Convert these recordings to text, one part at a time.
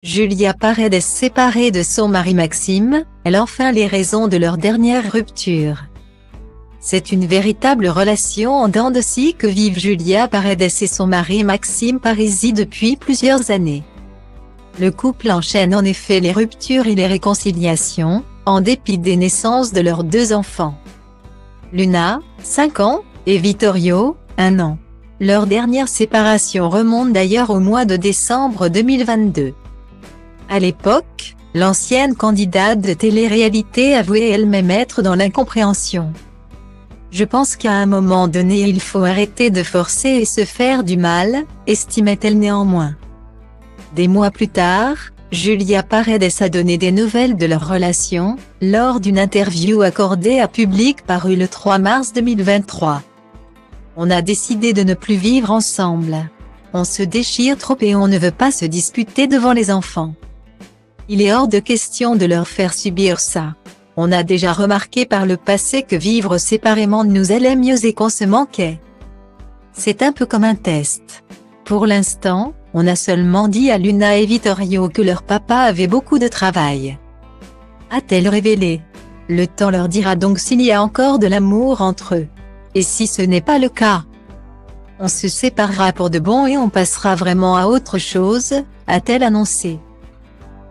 Julia Paredes séparée de son mari Maxime, elle enfin les raisons de leur dernière rupture. C'est une véritable relation en dents de scie que vivent Julia Paredes et son mari Maxime Parisi depuis plusieurs années. Le couple enchaîne en effet les ruptures et les réconciliations, en dépit des naissances de leurs deux enfants. Luna, 5 ans, et Vittorio, 1 an. Leur dernière séparation remonte d'ailleurs au mois de décembre 2022. À l'époque, l'ancienne candidate de télé-réalité avouait elle-même être dans l'incompréhension. Je pense qu'à un moment donné il faut arrêter de forcer et se faire du mal, estimait-elle néanmoins. Des mois plus tard, Julia Paredes a donné des nouvelles de leur relation, lors d'une interview accordée à Public parue le 3 mars 2023. On a décidé de ne plus vivre ensemble. On se déchire trop et on ne veut pas se disputer devant les enfants. Il est hors de question de leur faire subir ça. On a déjà remarqué par le passé que vivre séparément nous allait mieux et qu'on se manquait. C'est un peu comme un test. Pour l'instant, on a seulement dit à Luna et Vittorio que leur papa avait beaucoup de travail. A-t-elle révélé? Le temps leur dira donc s'il y a encore de l'amour entre eux. Et si ce n'est pas le cas, on se séparera pour de bon et on passera vraiment à autre chose, a-t-elle annoncé.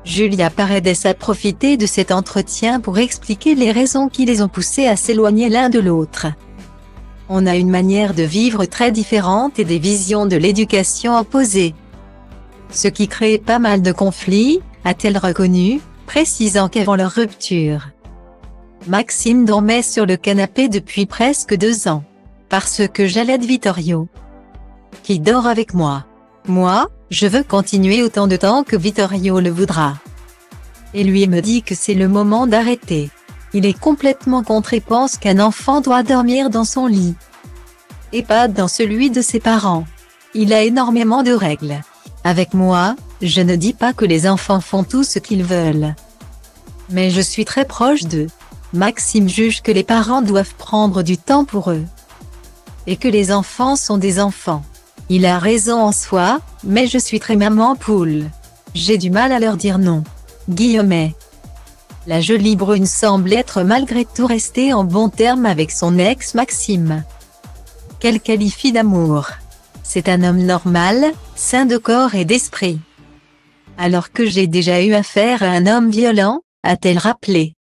Julia Paredes a profité de cet entretien pour expliquer les raisons qui les ont poussés à s'éloigner l'un de l'autre. On a une manière de vivre très différente et des visions de l'éducation opposées. Ce qui crée pas mal de conflits, a-t-elle reconnu, précisant qu'avant leur rupture, Maxime dormait sur le canapé depuis presque 2 ans. Parce que j'allaite Vittorio, qui dort avec moi. Moi, je veux continuer autant de temps que Vittorio le voudra. Et lui me dit que c'est le moment d'arrêter. Il est complètement contre et pense qu'un enfant doit dormir dans son lit. Et pas dans celui de ses parents. Il a énormément de règles. Avec moi, je ne dis pas que les enfants font tout ce qu'ils veulent. Mais je suis très proche d'eux. Maxime juge que les parents doivent prendre du temps pour eux. Et que les enfants sont des enfants. Il a raison en soi, mais je suis très maman poule. J'ai du mal à leur dire non. Guillemets. La jolie brune semble être malgré tout restée en bons termes avec son ex Maxime. Qu'elle qualifie d'amour. C'est un homme normal, sain de corps et d'esprit. Alors que j'ai déjà eu affaire à un homme violent, a-t-elle rappelé.